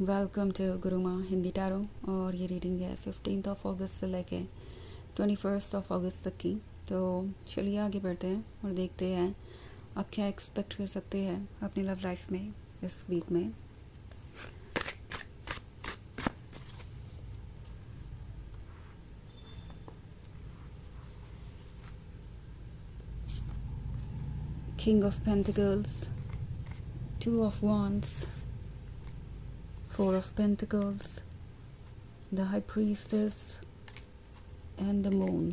Welcome to Guruma Hindi tarot. और ये reading है 15 अगस्त से लेके 21 अगस्त तक की। तो चलिए आगे बढ़ते हैं और देखते हैं आप क्या एक्सपेक्ट कर सकते हैं अपनी लव लाइफ में इस वीक में। King of pentacles, 2 of Wands, 4 of Pentacles, the High Priestess and the Moon।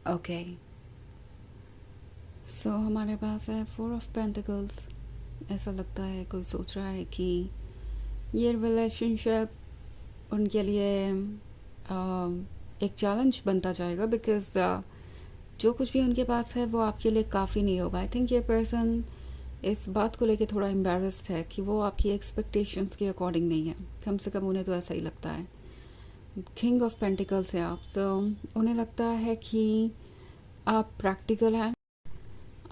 Okay, so हमारे पास है 4 of Pentacles। ऐसा लगता है कोई सोच रहा है कि ये रिलेशनशिप उनके लिए एक चैलेंज बनता जाएगा, बिकॉज जो कुछ भी उनके पास है वो आपके लिए काफ़ी नहीं होगा। आई थिंक ये पर्सन इस बात को लेके थोड़ा एम्बेरस्ड है कि वो आपकी एक्सपेक्टेशंस के अकॉर्डिंग नहीं है। कम से कम उन्हें तो ऐसा ही लगता है। किंग ऑफ पेंटिकल्स है आप, तो उन्हें लगता है कि आप प्रैक्टिकल हैं,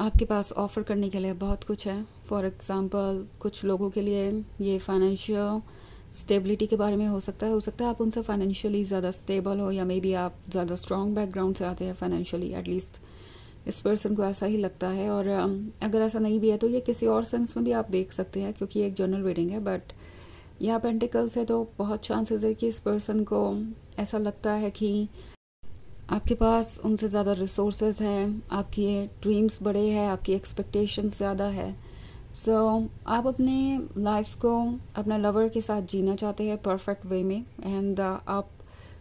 आपके पास ऑफ़र करने के लिए बहुत कुछ है। फॉर एग्ज़ाम्पल कुछ लोगों के लिए ये फाइनेंशियल स्टेबिलिटी के बारे में हो सकता है आप उनसे फाइनेंशियली ज़्यादा स्टेबल हो, या मे बी आप ज़्यादा स्ट्रॉन्ग बैकग्राउंड से आते हैं फाइनेंशियली। एटलीस्ट इस पर्सन को ऐसा ही लगता है। और अगर ऐसा नहीं भी है तो ये किसी और सेंस में भी आप देख सकते हैं, क्योंकि एक जनरल रीडिंग है। बट यहाँ पेंटिकल्स है तो बहुत चांसेस है कि इस पर्सन को ऐसा लगता है कि आपके पास उनसे ज़्यादा रिसोर्सेज हैं, आपकी ड्रीम्स बड़े हैं, आपकी एक्सपेक्टेशंस ज़्यादा है। सो आप अपने लाइफ को अपने लवर के साथ जीना चाहते हैं परफेक्ट वे में, एंड आप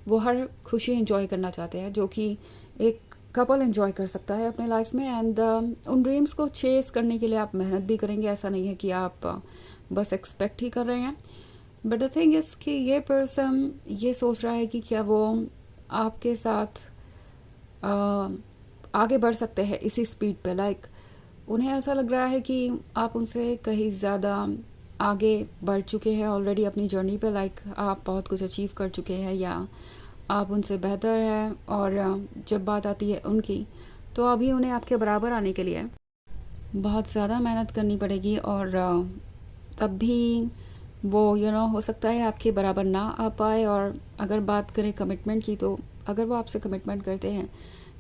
वो हर खुशी एंजॉय करना चाहते हैं जो कि एक कपल एंजॉय कर सकता है अपने लाइफ में। एंड उन ड्रीम्स को चेस करने के लिए आप मेहनत भी करेंगे। ऐसा नहीं है कि आप बस एक्सपेक्ट ही कर रहे हैं। बट द थिंग इज़ कि ये पर्सन ये सोच रहा है कि क्या वो आपके साथ आगे बढ़ सकते हैं इसी स्पीड पे। लाइक उन्हें ऐसा लग रहा है कि आप उनसे कहीं ज़्यादा आगे बढ़ चुके हैं ऑलरेडी अपनी जर्नी पे। लाइक आप बहुत कुछ अचीव कर चुके हैं, या आप उनसे बेहतर हैं। और जब बात आती है उनकी, तो अभी उन्हें आपके बराबर आने के लिए बहुत ज़्यादा मेहनत करनी पड़ेगी। और तब भी वो हो सकता है आपके बराबर ना आ पाए। और अगर बात करें कमिटमेंट की, तो अगर वो आपसे कमिटमेंट करते हैं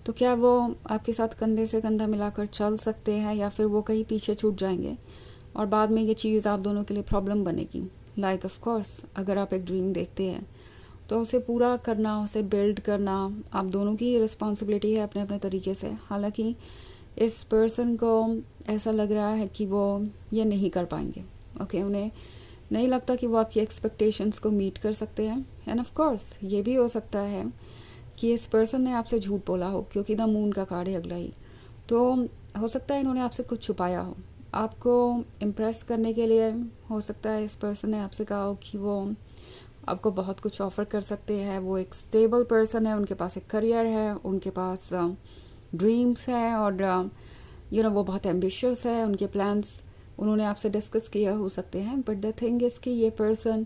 तो क्या वो आपके साथ कंधे से कंधा मिलाकर चल सकते हैं, या फिर वो कहीं पीछे छूट जाएंगे और बाद में ये चीज़ आप दोनों के लिए प्रॉब्लम बनेगी। लाइक ऑफ कोर्स अगर आप एक ड्रीम देखते हैं तो उसे पूरा करना, उसे बिल्ड करना आप दोनों की रिस्पॉन्सिबिलिटी है अपने अपने तरीके से। हालांकि इस पर्सन को ऐसा लग रहा है कि वो ये नहीं कर पाएंगे। ओके, उन्हें नहीं लगता कि वो आपकी एक्सपेक्टेशंस को मीट कर सकते हैं। एंड ऑफ कोर्स ये भी हो सकता है कि इस पर्सन ने आपसे झूठ बोला हो, क्योंकि द मून का कार्ड है अगला ही। तो हो सकता है इन्होंने आपसे कुछ छुपाया हो आपको इम्प्रेस करने के लिए। हो सकता है इस पर्सन ने आपसे कहा हो कि वो आपको बहुत कुछ ऑफ़र कर सकते हैं, वो एक स्टेबल पर्सन है, उनके पास एक करियर है, उनके पास ड्रीम्स हैं, और वो बहुत एम्बिशियस है। उनके प्लान्स उन्होंने आपसे डिस्कस किया हो सकते हैं। बट द थिंग इज़ कि ये पर्सन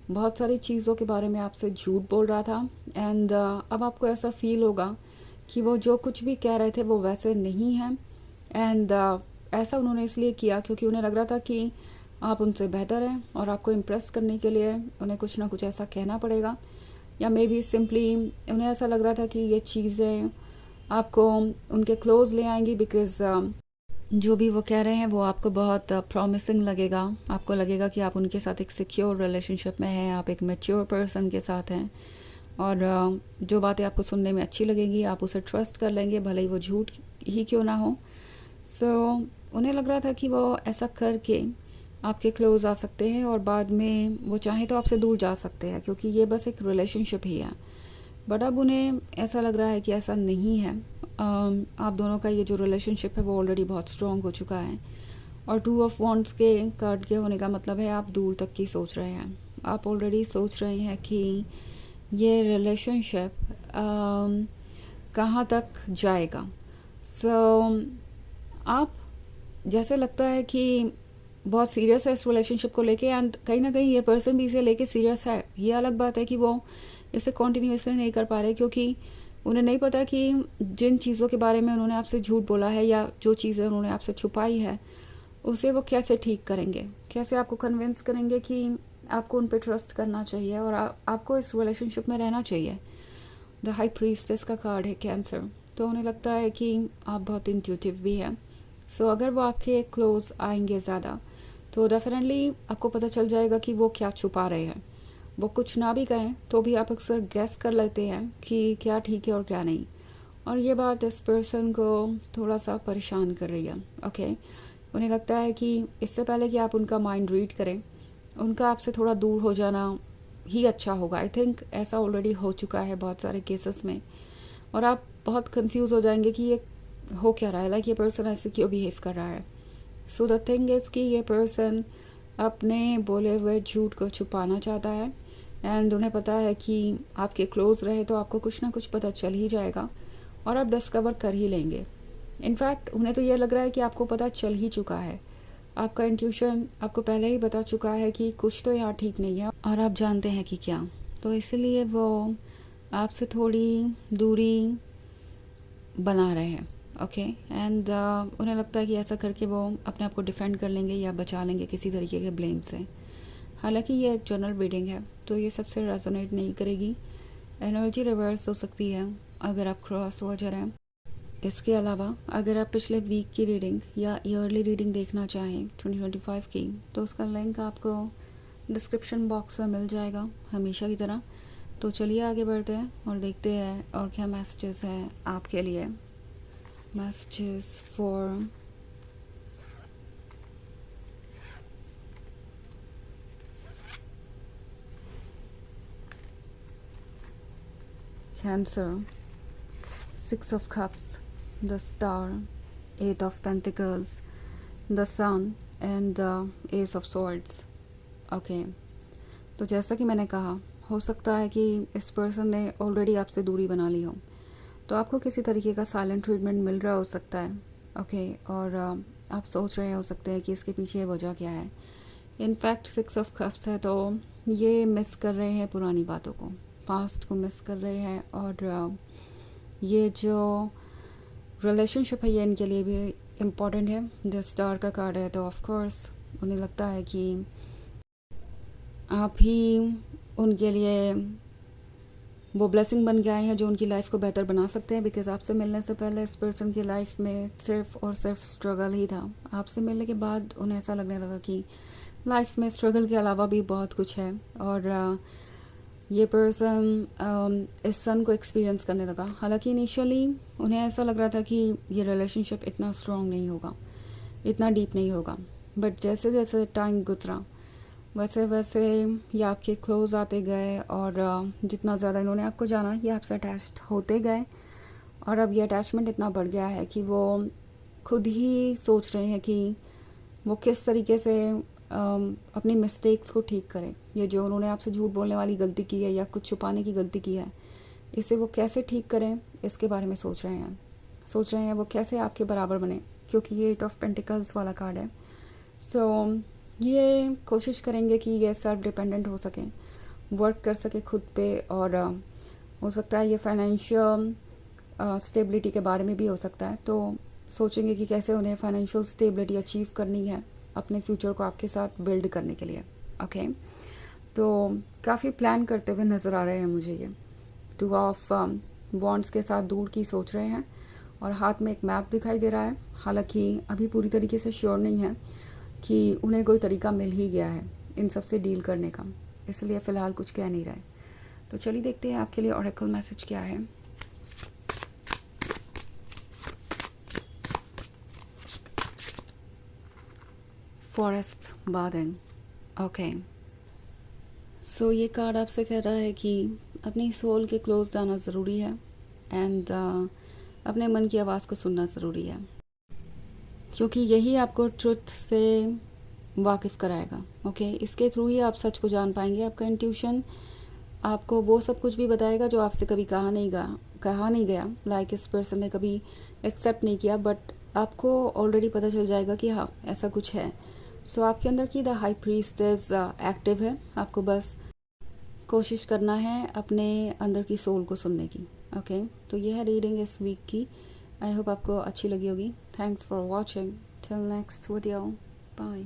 बहुत सारी चीज़ों के बारे में आपसे झूठ बोल रहा था। एंड अब आपको ऐसा फील होगा कि वो जो कुछ भी कह रहे थे वो वैसे नहीं है। एंड ऐसा उन्होंने इसलिए किया क्योंकि उन्हें लग रहा था कि आप उनसे बेहतर हैं, और आपको इम्प्रेस करने के लिए उन्हें कुछ ना कुछ ऐसा कहना पड़ेगा। या मे बी सिंपली उन्हें ऐसा लग रहा था कि ये चीज़ें आपको उनके क्लोज़ ले आएंगी, बिकॉज़ जो भी वो कह रहे हैं वो आपको बहुत प्रॉमिसिंग लगेगा। आपको लगेगा कि आप उनके साथ एक सिक्योर रिलेशनशिप में हैं, आप एक मैच्योर पर्सन के साथ हैं, और जो बातें आपको सुनने में अच्छी लगेंगी आप उसे ट्रस्ट कर लेंगे, भले ही वो झूठ ही क्यों ना हो। सो उन्हें लग रहा था कि वो ऐसा करके आपके क्लोज़ आ सकते हैं, और बाद में वो चाहें तो आपसे दूर जा सकते हैं, क्योंकि ये बस एक रिलेशनशिप ही है। बट अब उन्हें ऐसा लग रहा है कि ऐसा नहीं है। आप दोनों का ये जो रिलेशनशिप है वो ऑलरेडी बहुत स्ट्रॉन्ग हो चुका है। और 2 of Wands के कार्ड के होने का मतलब है आप दूर तक की सोच रहे हैं। आप ऑलरेडी सोच रहे हैं कि ये रिलेशनशिप कहाँ तक जाएगा। सो आप जैसे लगता है कि बहुत सीरियस है इस रिलेशनशिप को लेके, एंड कहीं ना कहीं ये पर्सन भी इसे लेके सीरियस है। ये अलग बात है कि वो इसे कॉन्टिन्यूसली नहीं कर पा रहे, क्योंकि उन्हें नहीं पता कि जिन चीज़ों के बारे में उन्होंने आपसे झूठ बोला है, या जो चीज़ें उन्होंने आपसे छुपाई है, उसे वो कैसे ठीक करेंगे, कैसे आपको कन्विंस करेंगे कि आपको उन पे ट्रस्ट करना चाहिए और आपको इस रिलेशनशिप में रहना चाहिए। द हाई प्रीस्टेस का कार्ड है कैंसर, तो उन्हें लगता है कि आप बहुत इंट्यूटिव भी हैं। सो अगर वो आपके क्लोज आएंगे ज़्यादा तो डेफिनेटली आपको पता चल जाएगा कि वो क्या छुपा रहे हैं। वो कुछ ना भी कहें तो भी आप अक्सर गैस कर लेते हैं कि क्या ठीक है और क्या नहीं, और ये बात इस पर्सन को थोड़ा सा परेशान कर रही है। ओके, उन्हें लगता है कि इससे पहले कि आप उनका माइंड रीड करें, उनका आपसे थोड़ा दूर हो जाना ही अच्छा होगा। आई थिंक ऐसा ऑलरेडी हो चुका है बहुत सारे केसेस में, और आप बहुत कंफ्यूज हो जाएंगे कि ये हो क्या रहा है, लाइक ये पर्सन ऐसे क्यों बिहेव कर रहा है। सो द थिंग इज़ कि ये पर्सन अपने बोले हुए झूठ को छुपाना चाहता है, एंड उन्हें पता है कि आपके क्लोज रहे तो आपको कुछ ना कुछ पता चल ही जाएगा और आप डिस्कवर कर ही लेंगे। इनफैक्ट उन्हें तो ये लग रहा है कि आपको पता चल ही चुका है, आपका इंट्यूशन आपको पहले ही बता चुका है कि कुछ तो यहाँ ठीक नहीं है, और आप जानते हैं कि क्या। तो इसलिए वो आपसे थोड़ी दूरी बना रहे हैं। ओके, एंड उन्हें लगता है कि ऐसा करके वो अपने आप को डिफेंड कर लेंगे या बचा लेंगे किसी तरीके के ब्लेम से। हालांकि ये एक जनरल रीडिंग है तो ये सबसे रेजोनेट नहीं करेगी, एनर्जी रिवर्स हो सकती है अगर आप क्रॉस वॉचर हैं। इसके अलावा अगर आप पिछले वीक की रीडिंग या ईयरली रीडिंग देखना चाहें 2025 की, तो उसका लिंक आपको डिस्क्रिप्शन बॉक्स में मिल जाएगा हमेशा की तरह। तो चलिए आगे बढ़ते हैं और देखते हैं और क्या मैसेजेस हैं आपके लिए। Messages for cancer, 6 of Cups, the Star, 8 of Pentacles, the Sun and the Ace of Swords. Okay, तो जैसा कि मैंने कहा, हो सकता है कि इस पर्सन ने ऑलरेडी आपसे दूरी बना ली हो, तो आपको किसी तरीके का साइलेंट ट्रीटमेंट मिल रहा हो सकता है। ओके, और आप सोच रहे हो सकते हैं कि इसके पीछे वजह क्या है। इनफैक्ट 6 ऑफ कप्स है, तो ये मिस कर रहे हैं पुरानी बातों को, पास्ट को मिस कर रहे हैं, और ये जो रिलेशनशिप है ये इनके लिए भी इम्पॉर्टेंट है। जो स्टार का कार्ड है, तो ऑफ कोर्स उन्हें लगता है कि आप ही उनके लिए वो ब्लेसिंग बन के आए हैं जो उनकी लाइफ को बेहतर बना सकते हैं। बिकॉज आपसे मिलने से पहले इस पर्सन की लाइफ में सिर्फ और सिर्फ स्ट्रगल ही था। आपसे मिलने के बाद उन्हें ऐसा लगने लगा कि लाइफ में स्ट्रगल के अलावा भी बहुत कुछ है, और ये पर्सन इस सन को एक्सपीरियंस करने लगा। हालांकि इनिशियली उन्हें ऐसा लग रहा था कि ये रिलेशनशिप इतना स्ट्रॉन्ग नहीं होगा, इतना डीप नहीं होगा, बट जैसे जैसे टाइम गुजरा वैसे वैसे ये आपके क्लोज आते गए, और जितना ज़्यादा इन्होंने आपको जाना ये आपसे अटैच्ड होते गए, और अब ये अटैचमेंट इतना बढ़ गया है कि वो खुद ही सोच रहे हैं कि वो किस तरीके से अपनी मिस्टेक्स को ठीक करें। ये जो उन्होंने आपसे झूठ बोलने वाली गलती की है या कुछ छुपाने की गलती की है, इसे वो कैसे ठीक करें इसके बारे में सोच रहे हैं वो कैसे आपके बराबर बने, क्योंकि ये 8 ऑफ पेंटिकल्स वाला कार्ड है। सो ये कोशिश करेंगे कि ये सेल्फ डिपेंडेंट हो सकें, वर्क कर सके खुद पे, और हो सकता है ये फाइनेंशियल स्टेबिलिटी के बारे में भी हो सकता है। तो सोचेंगे कि कैसे उन्हें फाइनेंशियल स्टेबिलिटी अचीव करनी है अपने फ्यूचर को आपके साथ बिल्ड करने के लिए। ओके, तो काफ़ी प्लान करते हुए नज़र आ रहे हैं मुझे ये। 2 ऑफ वॉन्ड्स के साथ दूर की सोच रहे हैं, और हाथ में एक मैप दिखाई दे रहा है। हालांकि अभी पूरी तरीके से श्योर नहीं है कि उन्हें कोई तरीका मिल ही गया है इन सब से डील करने का, इसलिए फ़िलहाल कुछ कह नहीं रहे। तो चलिए देखते हैं आपके लिए ऑरेकल मैसेज क्या है। फॉरेस्ट बार्डन। ओके, सो ये कार्ड आपसे कह रहा है कि अपनी सोल के क्लोज जाना ज़रूरी है, एंड अपने मन की आवाज़ को सुनना ज़रूरी है, क्योंकि यही आपको ट्रुथ से वाकिफ़ कराएगा। ओके, इसके थ्रू ही आप सच को जान पाएंगे। आपका इंट्यूशन आपको वो सब कुछ भी बताएगा जो आपसे कभी कहा नहीं गया, लाइक इस पर्सन ने कभी एक्सेप्ट नहीं किया, बट आपको ऑलरेडी पता चल जाएगा कि हाँ ऐसा कुछ है। सो आपके अंदर की द हाई प्रीस्टेस एक्टिव है, आपको बस कोशिश करना है अपने अंदर की सोल को सुनने की। ओके, तो यह है रीडिंग इस वीक की। आई होप आपको अच्छी लगी होगी। Thanks for watching. Till next video, bye.